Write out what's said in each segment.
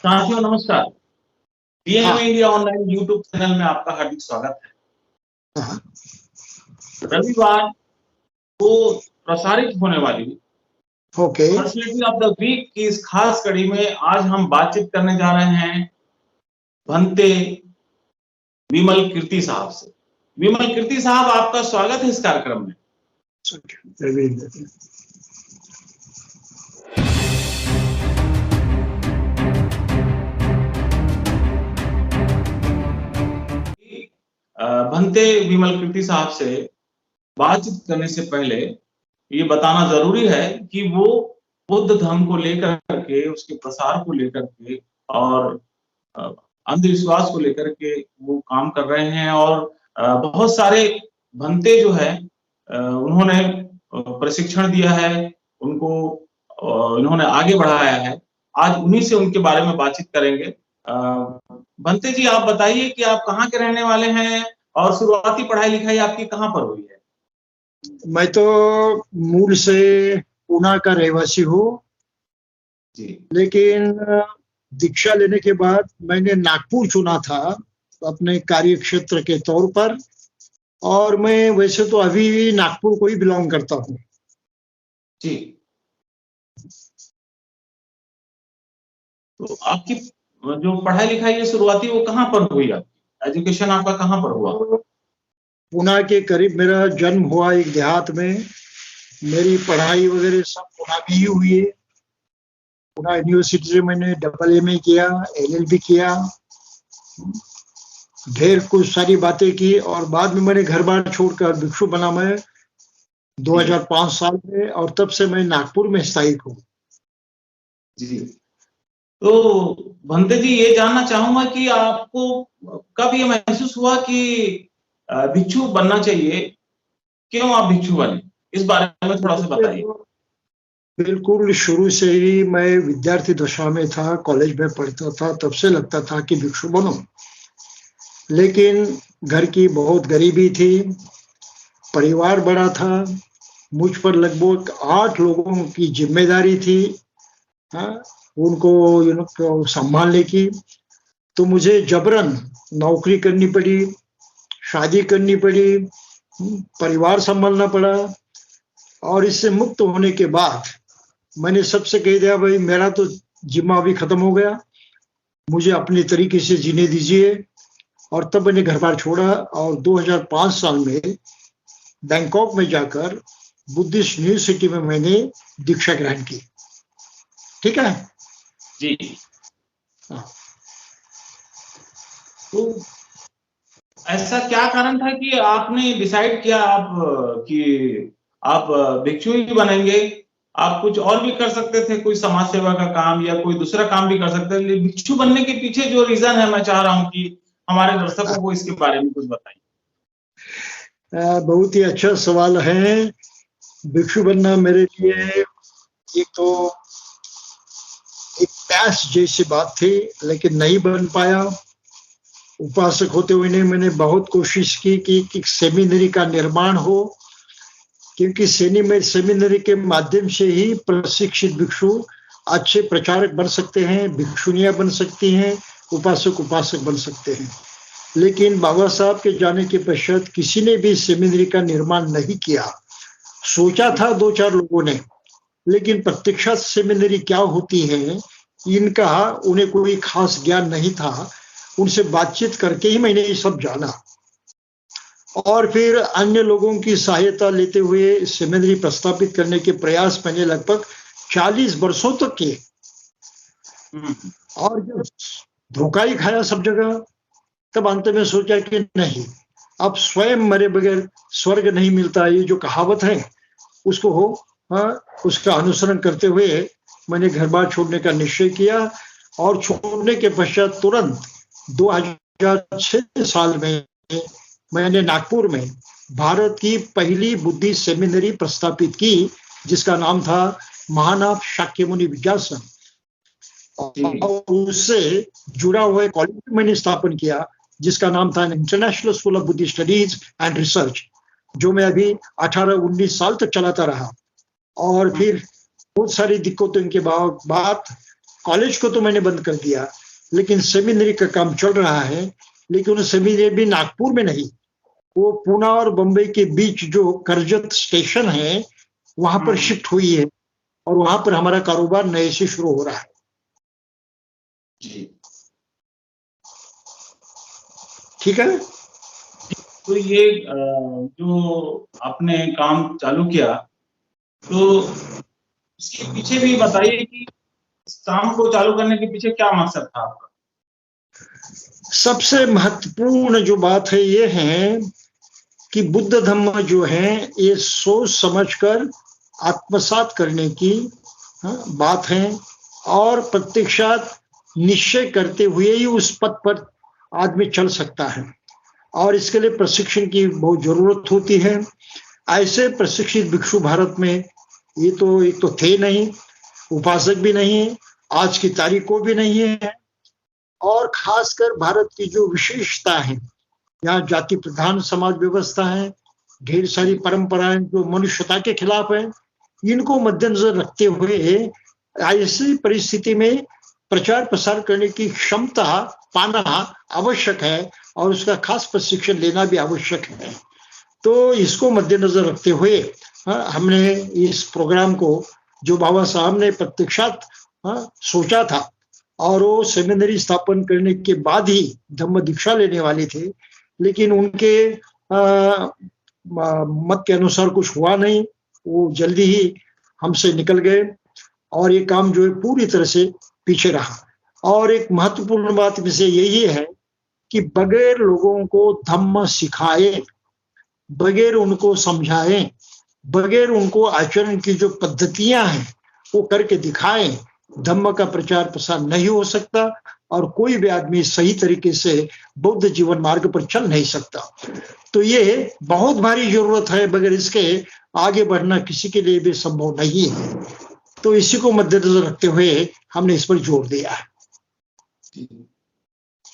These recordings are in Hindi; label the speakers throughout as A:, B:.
A: साथियों नमस्कार। डीएम
B: हाँ,
A: इंडिया ऑनलाइन यूट्यूब चैनल में आपका हार्दिक स्वागत है।
B: हाँ,
A: रविवार को प्रसारित होने वाली
B: okay,
A: personality of the week की इस खास कड़ी में आज हम बातचीत करने जा रहे हैं भंते विमल कीर्ति साहब से। विमल कीर्ति साहब, आपका स्वागत है इस कार्यक्रम में। भंते विमल कीर्ति साहब से बातचीत करने से पहले ये बताना जरूरी है कि वो बुद्ध धर्म को लेकर के, उसके प्रसार को लेकर के और अंधविश्वास को लेकर के वो काम कर रहे हैं और बहुत सारे भंते जो है उन्होंने प्रशिक्षण दिया है, उनको इन्होंने आगे बढ़ाया है। आज उन्हीं से उनके बारे में बातचीत करेंगे। भंते जी, आप बताइए कि आप कहाँ के रहने वाले हैं और शुरुआती पढ़ाई लिखाई आपकी कहाँ पर हुई है?
B: मैं तो मूल से पुणे का रहवासी हूँ, लेकिन दीक्षा लेने के बाद मैंने नागपुर चुना था अपने कार्य क्षेत्र के तौर पर, और मैं वैसे तो अभी नागपुर को ही बिलोंग करता हूँ।
A: जी, तो आपकी जो पढ़ाई लिखाई है शुरुआती वो कहाँ पर हुई? आपकी एजुकेशन आपका कहाँ पर हुआ?
B: पुणे के करीब मेरा जन्म हुआ, एक देहात में। मेरी पढ़ाई वगैरह सब पुणे में ही हुई है। पुणे यूनिवर्सिटी से मैंने AA किया, LLB किया, ढेर कुछ सारी बातें की, और बाद में मैंने घर बार छोड़कर भिक्षु बना मैं 2005 साल में, और तब से मैं नागपुर में स्थायिक हूँ।
A: जी, तो भंते जी, ये जानना चाहूंगा कि आपको कब ये महसूस हुआ कि भिक्षु बनना चाहिए? क्यों आप भिक्षु बने? इस बारे में थोड़ा सा बताइए।
B: बिल्कुल शुरू से ही मैं विद्यार्थी दशा में था, कॉलेज में पढ़ता था, तब से लगता था कि भिक्षु बनो। लेकिन घर की बहुत गरीबी थी, परिवार बड़ा था, मुझ पर लगभग 8 लोगों की जिम्मेदारी थी, हाँ, उनको संभालने की। तो मुझे जबरन नौकरी करनी पड़ी, शादी करनी पड़ी, परिवार संभालना पड़ा। और इससे मुक्त होने के बाद मैंने सबसे कह दिया, भाई मेरा तो जिम्मा अभी खत्म हो गया, मुझे अपने तरीके से जीने दीजिए। और तब मैंने घर बार छोड़ा और 2005 साल में बैंकॉक में जाकर बुद्धिस्ट यूनिवर्सिटी में मैंने दीक्षा ग्रहण की। ठीक है
A: जी। तो ऐसा क्या कारण था कि आपने डिसाइड किया कि आप भिक्षु ही बनेंगे? आप कुछ और भी कर सकते थे, कोई समाज सेवा का काम या कोई दूसरा काम भी कर सकते थे। भिक्षु बनने के पीछे जो रीजन है, मैं चाह रहा हूँ कि हमारे दर्शकों को इसके बारे में कुछ बताइए।
B: बहुत ही अच्छा सवाल है। भिक्षु बनना मेरे लिए एक तो एक प्यास जैसी बात थी, लेकिन नहीं बन पाया। उपासक होते हुए मैंने बहुत कोशिश की कि सेमिनरी का निर्माण हो, क्योंकि सेमिनरी के माध्यम से ही प्रशिक्षित भिक्षु अच्छे प्रचारक बन सकते हैं, भिक्षुनियां बन सकती हैं, उपासक बन सकते हैं। लेकिन बाबा साहब के जाने के पश्चात किसी ने भी सेमिनरी का निर्माण नहीं किया। सोचा था 2-4 लोगों ने, लेकिन प्रत्यक्षात सेमिनरी क्या होती है इनका उन्हें कोई खास ज्ञान नहीं था। उनसे बातचीत करके ही मैंने ये सब जाना, और फिर अन्य लोगों की सहायता लेते हुए सेमिनरी प्रस्थापित करने के प्रयास मैंने लगभग 40 वर्षों तक किए। और जब धोखा ही खाया सब जगह, तब अंत में सोचा कि नहीं, अब स्वयं मरे बगैर स्वर्ग नहीं मिलता, ये जो कहावत है उसको उसका अनुसरण करते हुए मैंने घर बार छोड़ने का निश्चय किया। और छोड़ने के पश्चात तुरंत 2006 साल में मैंने नागपुर में भारत की पहली बुद्धि सेमिनरी प्रस्थापित की, जिसका नाम था महानाथ शाक्यमुनि विद्यासन। और उससे जुड़ा हुआ कॉलेज मैंने स्थापन किया, जिसका नाम था international school of Buddhist studies and research, जो मैं अभी 18-19 साल तक चलाता रहा। और फिर बहुत सारी दिक्कतों के बाद कॉलेज को तो मैंने बंद कर दिया, लेकिन सेमिनरी का काम चल रहा है। लेकिन सेमिनरी भी नागपुर में नहीं, वो पूना और बम्बई के बीच जो करजत स्टेशन है वहां पर शिफ्ट हुई है, और वहां पर हमारा कारोबार नए से शुरू हो रहा है।
A: जी।
B: ठीक है।
A: तो ये जो आपने काम चालू किया, तो इसके पीछे भी बताइए कि इस काम को चालू करने के पीछे क्या मकसद था आपका?
B: सबसे महत्वपूर्ण जो बात है ये है कि बुद्ध धम्म जो है ये सोच समझकर आत्मसात करने की बात है, और प्रत्यक्षात निश्चय करते हुए ही उस पथ पर आदमी चल सकता है, और इसके लिए प्रशिक्षण की बहुत जरूरत होती है। ऐसे प्रशिक्षित भिक्षु भारत में ये तो एक तो थे नहीं, उपासक भी नहीं है, आज की तारीख को भी नहीं है। और खासकर भारत की जो विशेषता है, यहाँ जाति प्रधान समाज व्यवस्था है, ढेर सारी परंपराएं जो मनुष्यता के खिलाफ है, इनको मद्देनजर रखते हुए ऐसी परिस्थिति में प्रचार प्रसार करने की क्षमता पाना आवश्यक है, और उसका खास प्रशिक्षण लेना भी आवश्यक है। तो इसको मद्देनजर रखते हुए हमने इस प्रोग्राम को, जो बाबा साहब ने प्रत्यक्षात सोचा था, और वो सेमिनरी स्थापन करने के बाद ही धम्म दीक्षा लेने वाले थे, लेकिन उनके मत के अनुसार कुछ हुआ नहीं, वो जल्दी ही हमसे निकल गए, और ये काम जो है पूरी तरह से पीछे रहा। और एक महत्वपूर्ण बात में से यही है कि बगैर लोगों को धम्म सिखाए, बगैर उनको समझाएं, बगैर उनको आचरण की जो पद्धतियां हैं वो करके दिखाएं, धम्म का प्रचार प्रसार नहीं हो सकता, और कोई भी आदमी सही तरीके से बौद्ध जीवन मार्ग पर चल नहीं सकता। तो ये बहुत भारी जरूरत है, बगैर इसके आगे बढ़ना किसी के लिए भी संभव नहीं है। तो इसी को मद्देनजर रखते हुए हमने इस पर जोर दिया है।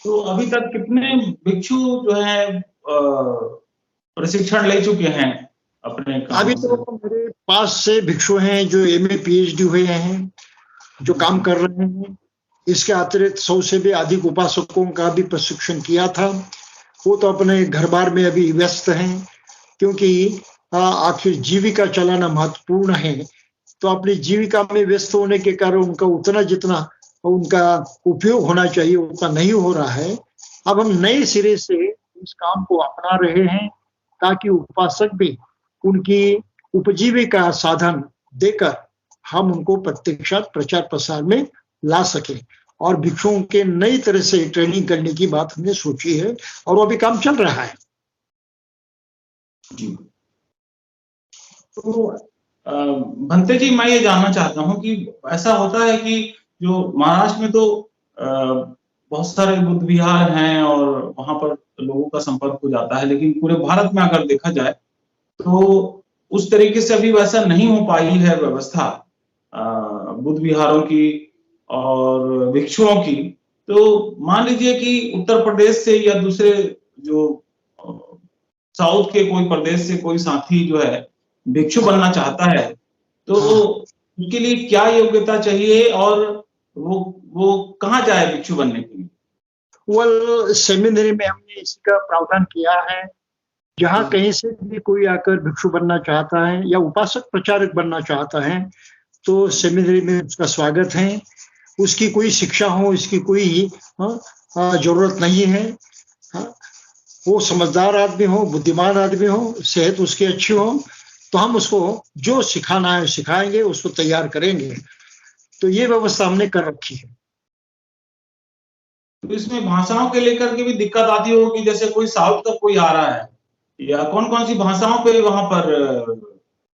A: तो अभी तक कितने भिक्षु जो है प्रशिक्षण ले चुके हैं अपने काम
B: अभी तो मेरे पास से भिक्षु हैं जो MA PhD हुए हैं, जो काम कर रहे हैं। इसके अतिरिक्त 100 से भी अधिक उपासकों का भी प्रशिक्षण किया था। वो तो अपने घर बार में अभी व्यस्त हैं, क्योंकि आखिर जीविका चलाना महत्वपूर्ण है। तो अपनी जीविका में व्यस्त होने के कारण उनका उतना जितना उनका उपयोग होना चाहिए उतना नहीं हो रहा है। अब हम नए सिरे से इस काम को अपना रहे हैं, ताकि उपासक भी उनकी उपजीविका साधन देकर हम उनको प्रत्यक्षात प्रचार प्रसार में ला सके, और भिक्षुओं के नई तरह से ट्रेनिंग करने की बात हमने सोची है, और वो भी काम चल रहा है।
A: तो भंते जी, मैं ये जानना चाहता हूँ कि ऐसा होता है कि जो महाराष्ट्र में तो बहुत सारे बुद्ध विहार हैं और वहां पर लोगों का संपर्क हो जाता है, लेकिन पूरे भारत में अगर देखा जाए तो उस तरीके से अभी वैसा नहीं हो पाई है व्यवस्था बुद्ध विहारों की और भिक्षुओं की। तो मान लीजिए कि उत्तर प्रदेश से या दूसरे जो साउथ के कोई प्रदेश से कोई साथी जो है भिक्षु बनना चाहता है, तो उनके लिए क्या योग्यता चाहिए और वो कहाँ जाए भिक्षु बनने के लिए?
B: वेल, सेमिनरी में हमने इसका प्रावधान किया है। जहाँ कहीं से भी कोई आकर भिक्षु बनना चाहता है या उपासक प्रचारक बनना चाहता है, तो सेमिनरी में उसका स्वागत है। उसकी कोई शिक्षा हो, इसकी कोई जरूरत नहीं है। वो समझदार आदमी हो, बुद्धिमान आदमी हो, सेहत उसकी अच्छी हो, तो हम उसको जो सिखाना है सिखाएंगे, उसको तैयार करेंगे। तो ये व्यवस्था हमने कर रखी है।
A: तो इसमें भाषाओं के लेकर के भी दिक्कत आती होगी, जैसे कोई साउथ का कोई आ रहा है, या कौन कौन सी भाषाओं पे वहां पर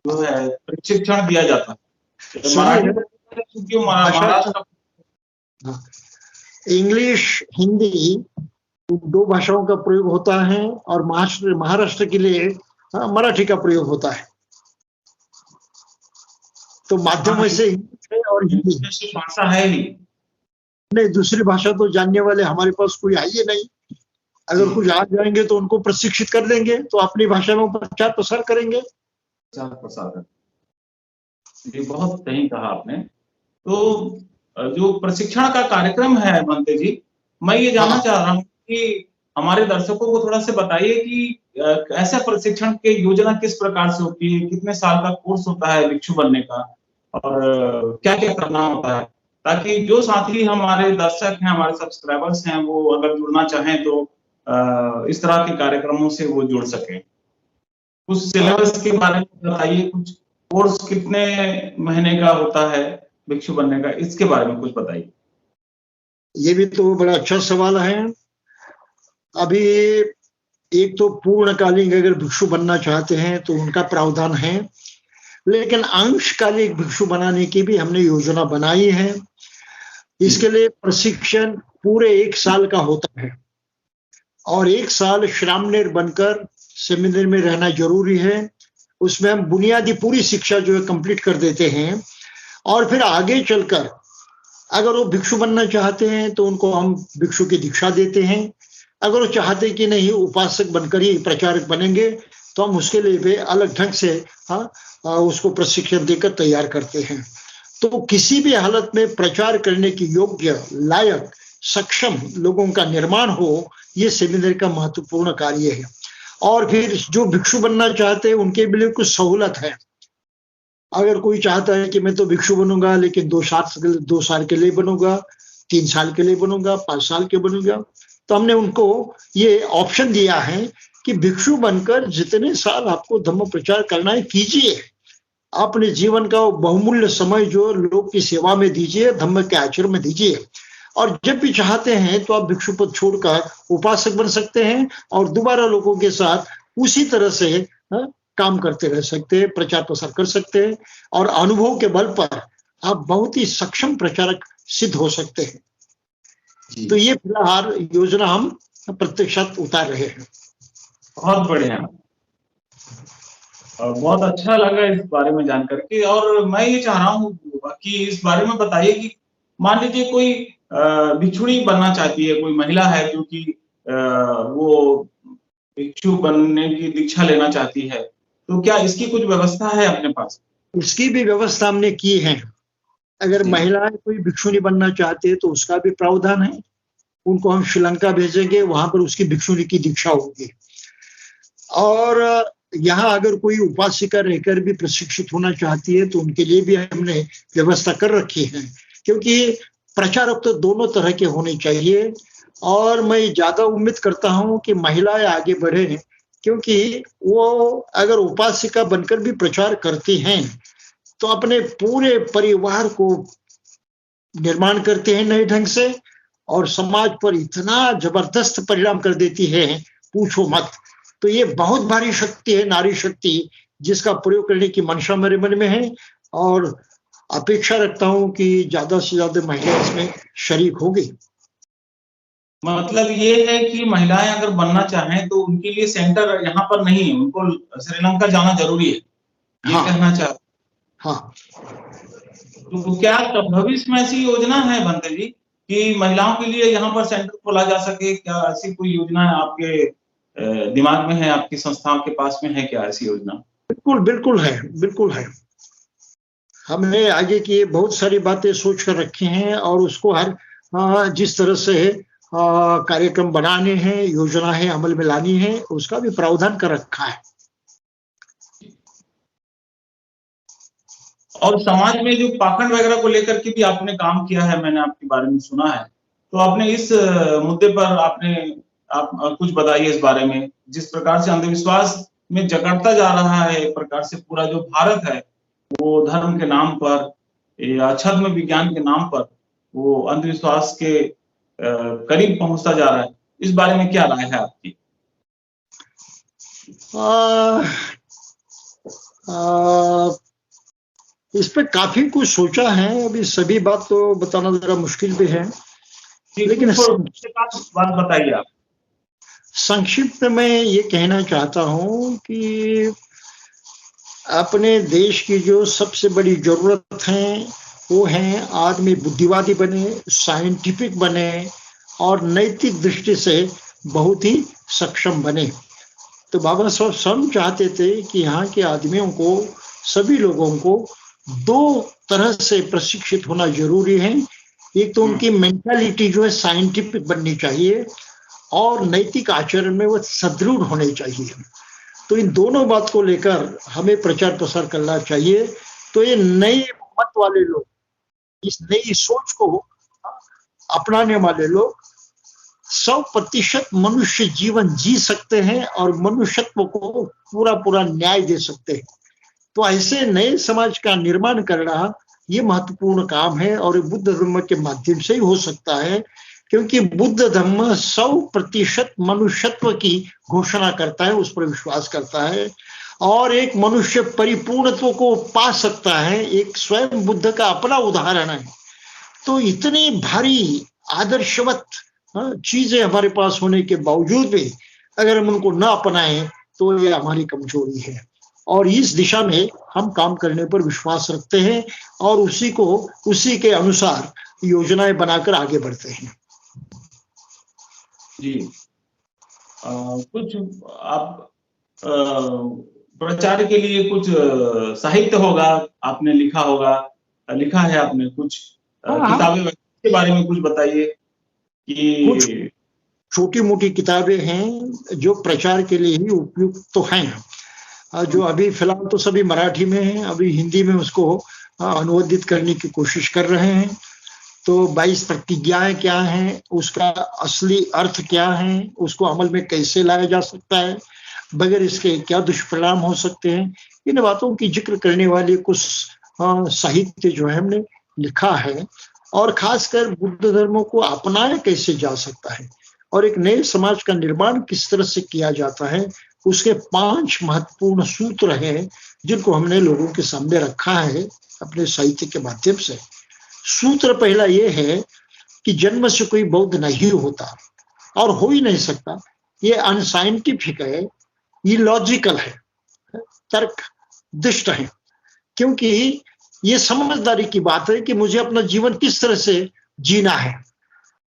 A: जो है प्रशिक्षण दिया जाता है? महाराष्ट्र,
B: इंग्लिश, हिंदी, 2 भाषाओं का प्रयोग होता है, और महाराष्ट्र के लिए मराठी का प्रयोग होता है। तो माध्यम वैसे इंग्लिश है और हिंदी
A: भाषा है ही
B: नहीं, दूसरी भाषा तो जानने वाले हमारे पास कोई है ही नहीं। अगर कुछ आ जाएंगे तो उनको प्रशिक्षित कर देंगे, तो अपनी भाषा में प्रचार प्रसार करेंगे।
A: ये बहुत सही कहा आपने। तो जो प्रशिक्षण का कार्यक्रम है बनते जी, मैं ये जानना
B: हाँ,
A: चाह रहा हूँ कि हमारे दर्शकों को थोड़ा सा बताइए कि ऐसा प्रशिक्षण की योजना किस प्रकार से होती है, कितने साल का कोर्स होता है भिक्षु बनने का और क्या क्या करना होता है, ताकि जो साथी हमारे दर्शक हैं, हमारे सब्सक्राइबर्स हैं, वो अगर जुड़ना चाहें तो इस तरह के कार्यक्रमों से वो जुड़ सकें। कुछ
B: हाँ,
A: सिलेबस के बारे में बताइए, कुछ कोर्स कितने महीने का होता है भिक्षु बनने का, इसके बारे में कुछ बताइए।
B: ये भी तो बड़ा अच्छा सवाल है। अभी एक तो पूर्णकालिक अगर भिक्षु बनना चाहते हैं तो उनका प्रावधान है, लेकिन अंशकालिक भिक्षु बनाने की भी हमने योजना बनाई है। इसके लिए प्रशिक्षण पूरे 1 साल का होता है और 1 साल श्रामणेर बनकर सेमिनार में रहना जरूरी है। उसमें हम बुनियादी पूरी शिक्षा जो है कंप्लीट कर देते हैं और फिर आगे चलकर अगर वो भिक्षु बनना चाहते हैं तो उनको हम भिक्षु की दीक्षा देते हैं। अगर वो चाहते कि नहीं उपासक बनकर ही प्रचारक बनेंगे तो हम उसके लिए भी अलग ढंग से उसको प्रशिक्षण देकर तैयार करते हैं। तो किसी भी हालत में प्रचार करने की योग्य, लायक, सक्षम लोगों का निर्माण हो, ये सेमिनार का महत्वपूर्ण कार्य है। और फिर जो भिक्षु बनना चाहते हैं उनके लिए कुछ सहूलत है। अगर कोई चाहता है कि मैं तो भिक्षु बनूंगा लेकिन 2 साल के लिए बनूंगा, 3 साल के लिए बनूंगा, 5 साल के बनूंगा, तो हमने उनको ये ऑप्शन दिया है कि भिक्षु बनकर जितने साल आपको धम्म प्रचार करना है कीजिए। अपने जीवन का बहुमूल्य समय जो लोग की सेवा में दीजिए, धम्म के आचरण में दीजिए। और जब भी चाहते हैं तो आप भिक्षु पद छोड़कर उपासक बन सकते हैं और दोबारा लोगों के साथ उसी तरह से काम करते रह सकते हैं, प्रचार प्रसार कर सकते हैं और अनुभव के बल पर आप बहुत ही सक्षम प्रचारक सिद्ध हो सकते हैं। तो ये फिलहाल योजना हम प्रत्यक्षात उतार रहे हैं।
A: बहुत बढ़िया और बहुत अच्छा लगा इस बारे में जानकर के। और मैं ये चाह रहा हूँ कि इस बारे में बताइए कि मान लीजिए कोई भिक्षुणी बनना चाहती है, कोई महिला है जो कि वो भिक्षु बनने की दीक्षा लेना चाहती है, तो क्या इसकी कुछ व्यवस्था है अपने पास?
B: इसकी भी व्यवस्था हमने की है। अगर महिलाएं कोई भिक्षुणी बनना चाहते हैं तो उसका भी प्रावधान है। उनको हम श्रीलंका भेजेंगे, वहां पर उसकी भिक्षुणी की दीक्षा होगी। और यहाँ अगर कोई उपासिका रहकर भी प्रशिक्षित होना चाहती है तो उनके लिए भी हमने व्यवस्था कर रखी है, क्योंकि प्रचारक तो दोनों तरह के होने चाहिए। और मैं ज्यादा उम्मीद करता हूं कि महिलाएं आगे बढ़े, क्योंकि वो अगर उपासिका बनकर भी प्रचार करती हैं तो अपने पूरे परिवार को निर्माण करते हैं नए ढंग से और समाज पर इतना जबरदस्त परिणाम कर देती है, पूछो मत। तो ये बहुत भारी शक्ति है, नारी शक्ति, जिसका प्रयोग करने की मंशा मेरे मन में है और अपेक्षा रखता हूं कि ज्यादा से ज्यादा महिलाएं इसमें शरीक होगी।
A: मतलब ये है कि महिलाएं अगर बनना चाहें तो उनके लिए सेंटर यहाँ पर नहीं है, उनको श्रीलंका जाना जरूरी है, ये
B: हाँ,
A: कहना चाहते?
B: हाँ।
A: तो क्या भविष्य में ऐसी योजना है बनते जी कि महिलाओं के लिए यहाँ पर सेंटर खोला जा सके? क्या ऐसी कोई योजना है आपके दिमाग में है, आपकी संस्थाओं के पास में है क्या ऐसी योजना?
B: बिल्कुल, बिल्कुल है, बिल्कुल है। हमने आगे की बहुत सारी बातें सोच कर रखी हैं और उसको हर जिस तरह से कार्यक्रम बनाने हैं, योजनाएं अमल में लानी है, उसका भी प्रावधान कर रखा है।
A: और समाज में जो पाखंड वगैरह को लेकर के भी आपने काम किया है, मैंने आपके बारे में सुना है, तो आपने इस मुद्दे पर आप कुछ बताइए इस बारे में। जिस प्रकार से अंधविश्वास में जकड़ता जा रहा है एक प्रकार से पूरा जो भारत है, वो धर्म के नाम पर या छद्म विज्ञान के नाम पर वो अंधविश्वास के करीब पहुंचता जा रहा है, इस बारे में क्या राय है आपकी?
B: इस पे काफी कुछ सोचा है, अभी सभी बात तो बताना जरा मुश्किल भी है, लेकिन
A: बात बताइए आप।
B: संक्षिप्त में ये कहना चाहता हूं कि अपने देश की जो सबसे बड़ी जरूरत है वो है आदमी बुद्धिवादी बने, साइंटिफिक बने और नैतिक दृष्टि से बहुत ही सक्षम बने। तो बाबा साहब सब चाहते थे कि यहाँ के आदमियों को, सभी लोगों को 2 तरह से प्रशिक्षित होना जरूरी है। एक तो उनकी मेंटालिटी जो है साइंटिफिक बननी चाहिए और नैतिक आचरण में वो सदृढ़ होने चाहिए। तो इन दोनों बात को लेकर हमें प्रचार प्रसार करना चाहिए। तो ये नए मत वाले लोग, इस नई सोच को अपनाने वाले लोग 100% मनुष्य जीवन जी सकते हैं और मनुष्यत्व को पूरा पूरा न्याय दे सकते हैं। तो ऐसे नए समाज का निर्माण करना ये महत्वपूर्ण काम है और बुद्ध धर्म के माध्यम से ही हो सकता है, क्योंकि बुद्ध धर्म 100% मनुष्यत्व की घोषणा करता है, उस पर विश्वास करता है और एक मनुष्य परिपूर्णत्व को पा सकता है। एक स्वयं बुद्ध का अपना उदाहरण है। तो इतनी भारी आदर्शवत चीजें हमारे पास होने के बावजूद भी अगर हम उनको न अपनाएं तो ये हमारी कमजोरी है और इस दिशा में हम काम करने पर विश्वास रखते हैं और उसी के अनुसार योजनाएं बनाकर आगे बढ़ते हैं।
A: जी, कुछ आप प्रचार के लिए कुछ साहित्य होगा, आपने लिखा है आपने कुछ किताबें के बारे में कुछ बताइए कि
B: छोटी मोटी किताबें हैं जो प्रचार के लिए ही उपयुक्त तो हैं, जो अभी फिलहाल तो सभी मराठी में हैं, अभी हिंदी में उसको अनुवादित करने की कोशिश कर रहे हैं। तो 22 प्रतिज्ञाएं क्या हैं, उसका असली अर्थ क्या है, उसको अमल में कैसे लाया जा सकता है, बगैर इसके क्या दुष्परिणाम हो सकते हैं, इन बातों की जिक्र करने वाले कुछ साहित्य जो है हमने लिखा है। और खासकर बुद्ध धर्म को अपनाया कैसे जा सकता है और एक नए समाज का निर्माण किस तरह से किया जाता है, उसके 5 महत्वपूर्ण सूत्र हैं जिनको हमने लोगों के सामने रखा है अपने साहित्य के माध्यम से। सूत्र पहला ये है कि जन्म से कोई बौद्ध नहीं होता और हो ही नहीं सकता। ये अनसाइंटिफिक है, ये लॉजिकल है, तर्क दुष्ट है, क्योंकि ये समझदारी की बात है कि मुझे अपना जीवन किस तरह से जीना है।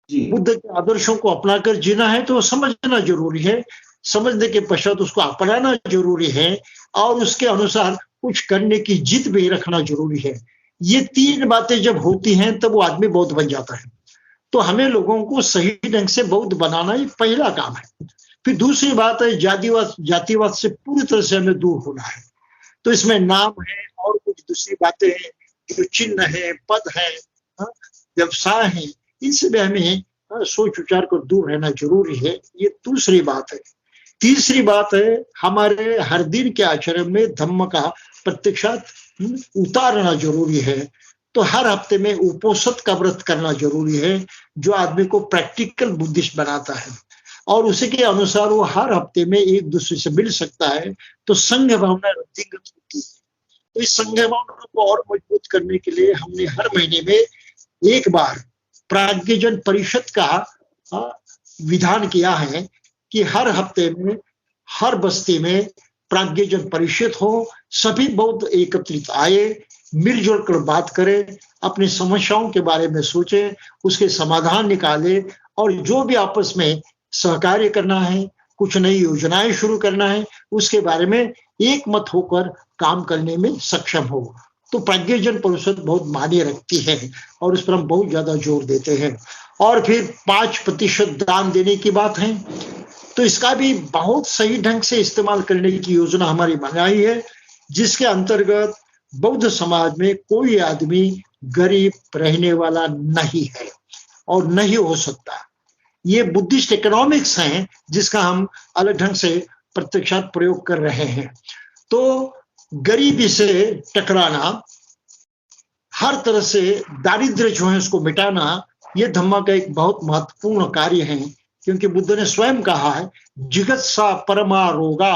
B: बुद्ध के आदर्शों को अपनाकर जीना है तो समझना जरूरी है, समझने के पश्चात उसको अपनाना जरूरी है और उसके अनुसार कुछ करने की जिद भी रखना जरूरी है। ये 3 बातें जब होती हैं तब वो आदमी बौद्ध बन जाता है। तो हमें लोगों को सही ढंग से बौद्ध बनाना ही पहला काम है। फिर दूसरी बात है जातिवाद से पूरी तरह से हमें दूर होना है। तो इसमें नाम है और कुछ दूसरी बातें हैं, जो चिन्ह है, पद है, व्यवसाय है, इनसे भी हमें सोच विचार को दूर रहना जरूरी है। ये दूसरी बात है। तीसरी बात है, हमारे हर दिन के आचरण में धम्म का प्रत्यक्षात उतारना जरूरी है। तो हर हफ्ते में उपोषण का व्रत करना जरूरी है, जो आदमी को प्रैक्टिकल बुद्धिस्ट बनाता है और उसी के अनुसार वो हर हफ्ते में एक दूसरे से मिल सकता है। तो संघ भावना वृद्धिगत होती है। तो इस संघ भावना को और मजबूत करने के लिए हमने हर महीने में एक बार प्राज्ञजन परिषद का विधान किया है कि हर हफ्ते में हर बस्ती में प्राज्ञजन परिषद हो, सभी बौद्ध एकत्रित आए, मिलजुल कर बात करें, अपनी समस्याओं के बारे में सोचें, उसके समाधान निकाले और जो भी आपस में सहकार्य करना है, कुछ नई योजनाएं शुरू करना है, उसके बारे में एक मत होकर काम करने में सक्षम हो। तो प्राज्ञजन परिषद बहुत मायने रखती है और उस पर हम बहुत ज्यादा जोर देते हैं। और फिर 5% दान देने की बात है, तो इसका भी बहुत सही ढंग से इस्तेमाल करने की योजना हमारी बनाई है, जिसके अंतर्गत बौद्ध समाज में कोई आदमी गरीब रहने वाला नहीं है और नहीं हो सकता। ये बुद्धिस्ट इकोनॉमिक्स हैं जिसका हम अलग ढंग से प्रत्यक्षात प्रयोग कर रहे हैं। तो गरीबी से टकराना, हर तरह से दारिद्र्य जो है उसको मिटाना, ये धम्मा का एक बहुत महत्वपूर्ण कार्य है, क्योंकि बुद्ध ने स्वयं कहा है जिगत्सा परमा रोगा।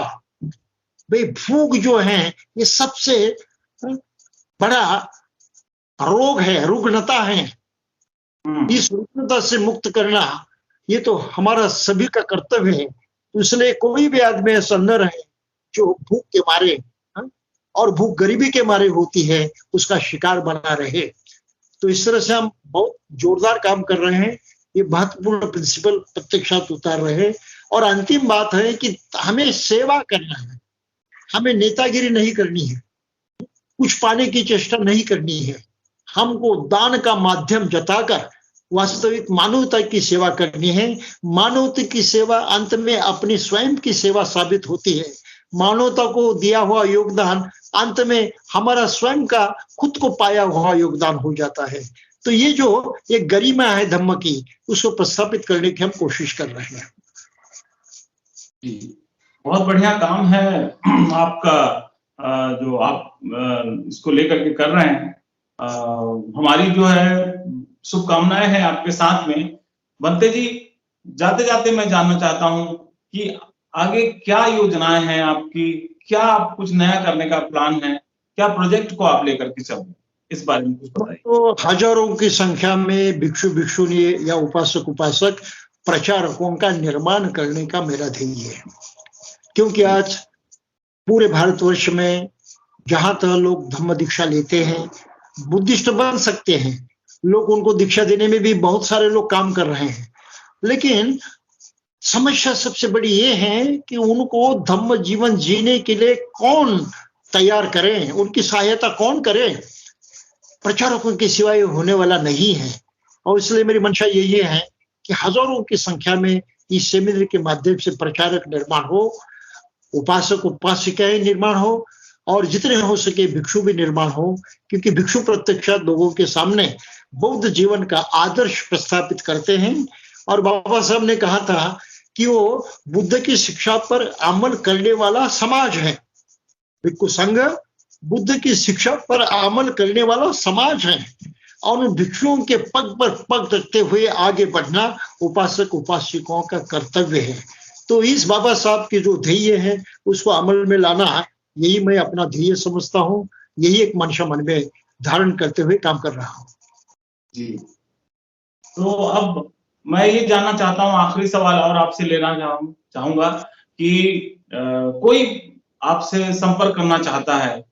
B: भाई भूख जो है ये सबसे बड़ा रोग है, रुग्णता है। इस रुग्णता से मुक्त करना ये तो हमारा सभी का कर्तव्य है। इसलिए कोई भी आदमी ऐसा न रहे जो भूख के मारे और भूख गरीबी के मारे होती है उसका शिकार बना रहे। तो इस तरह से हम बहुत जोरदार काम कर रहे हैं, ये महत्वपूर्ण प्रिंसिपल प्रत्यक्षात उतार रहे हैं। और अंतिम बात है कि हमें सेवा करना है, हमें नेतागिरी नहीं करनी है, कुछ पाने की चेष्टा नहीं करनी है। हमको दान का माध्यम जताकर वास्तविक मानवता की सेवा करनी है। मानवता की सेवा अंत में अपनी स्वयं की सेवा साबित होती है। मानवता को दिया हुआ योगदान अंत में हमारा स्वयं का खुद को पाया हुआ योगदान हो जाता है। तो ये जो एक गरिमा है धम्म की, उसको प्रस्थापित करने की हम कोशिश कर रहे हैं।
A: बहुत बढ़िया काम है आपका, जो आप इसको लेकर के कर रहे हैं। हमारी जो है शुभकामनाएं हैं आपके साथ में। बंते जी, जाते जाते मैं जानना चाहता हूं कि आगे क्या योजनाएं हैं आपकी, क्या आप कुछ नया करने का प्लान है, क्या प्रोजेक्ट को आप लेकर के चल रहे हैं, इस बारे में कुछ बताइए।
B: तो हजारों की संख्या में भिक्षु भिक्षुणी या उपासक उपासक प्रचारकों का निर्माण करने का मेरा ध्येय है। क्योंकि आज पूरे भारतवर्ष में जहां तक लोग धम्म दीक्षा लेते हैं, बुद्धिस्ट बन सकते हैं, लोग उनको दीक्षा देने में भी बहुत सारे लोग काम कर रहे हैं, लेकिन समस्या सबसे बड़ी ये है कि उनको धम्म जीवन जीने के लिए कौन तैयार करें, उनकी सहायता कौन करे। प्रचारकों के सिवाय होने वाला नहीं है। और इसलिए मेरी मंशा यही है कि हजारों की संख्या में इस सेमिनार के माध्यम से प्रचारक निर्माण हो, उपासक उपासिकाएं निर्माण हो, और जितने हो सके भिक्षु भी निर्माण हो। क्योंकि भिक्षु प्रत्यक्षात लोगों के सामने बौद्ध जीवन का आदर्श प्रस्थापित करते हैं। और बाबा साहब ने कहा था कि वो बुद्ध की शिक्षा पर अमल करने वाला समाज है। भिक्षु संघ बुद्ध की शिक्षा पर अमल करने वाला समाज है, और उन भिक्षुओं के पग पर पग रखते हुए आगे बढ़ना उपासक उपासिकाओं का कर्तव्य है। तो इस बाबा साहब की जो ध्येय है उसको अमल में लाना, यही मैं अपना ध्येय समझता हूँ। यही एक मंशा मन में धारण करते हुए काम कर रहा हूँ।
A: जी, तो अब मैं ये जानना चाहता हूँ, आखिरी सवाल और आपसे लेना चाहूंगा कि कोई आपसे संपर्क करना चाहता है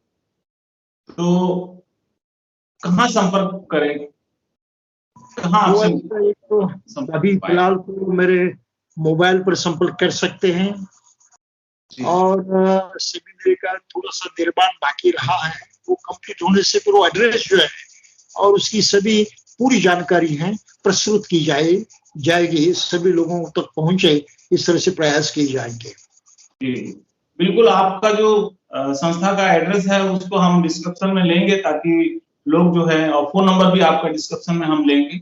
A: तो कहाँ संपर्क करें, कहाँ आपसे
B: तो अभी फिलहाल तो मेरे मोबाइल पर संपर्क कर सकते हैं। और सेमिनारी का थोड़ा सा निर्माण बाकी रहा है, वो कंप्लीट होने से फिर वो एड्रेस जो है और उसकी सभी पूरी जानकारी है प्रस्तुत की जाएगी, सभी लोगों तक पहुंचे, इस तरह से प्रयास किए जाएंगे।
A: जी बिल्कुल, आपका जो संस्था का एड्रेस है उसको हम डिस्क्रिप्शन में लेंगे, ताकि लोग जो है, और फोन नंबर भी आपका डिस्क्रिप्शन में हम लेंगे,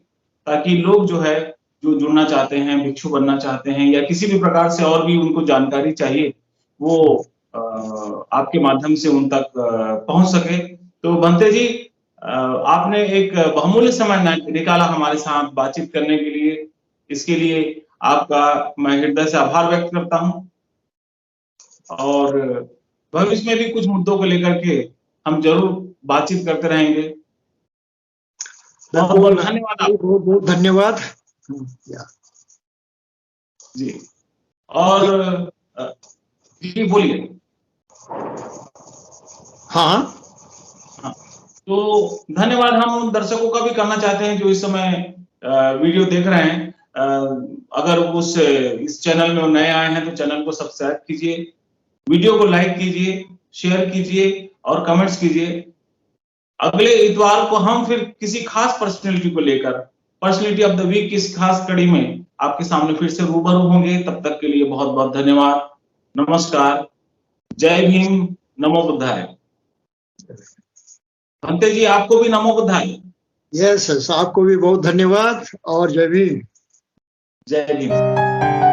A: ताकि लोग जो है जो जुड़ना चाहते हैं, भिक्षु बनना चाहते हैं, या किसी भी प्रकार से और भी उनको जानकारी चाहिए, वो आपके माध्यम से उन तक पहुंच सके। तो बंते जी, आपने एक बहुमूल्य समय निकाला हमारे साथ बातचीत करने के लिए, इसके लिए आपका मैं हृदय से आभार व्यक्त करता हूं। और भविष्य में भी कुछ मुद्दों को लेकर के हम जरूर बातचीत करते रहेंगे। बहुत बहुत धन्यवाद।
B: बहुत बहुत धन्यवाद
A: जी। और जी बोलिए।
B: हाँ,
A: तो धन्यवाद हम उन दर्शकों का भी करना चाहते हैं जो इस समय वीडियो देख रहे हैं। अगर इस चैनल में नए आए हैं तो चैनल को सब्सक्राइब कीजिए, वीडियो को लाइक कीजिए, शेयर कीजिए और कमेंट्स कीजिए। अगले इतवार को हम फिर किसी खास पर्सनैलिटी को लेकर, पर्सनैलिटी ऑफ द वीक की इस खास कड़ी में आपके सामने फिर से रूबरू होंगे। तब तक के लिए बहुत बहुत धन्यवाद। नमस्कार, जय भीम, नमो बुद्धाय। बंते जी, आपको भी नमो बुद्धाय।
B: यस, आपको भी बहुत धन्यवाद और जय भीम।
A: जय भीम।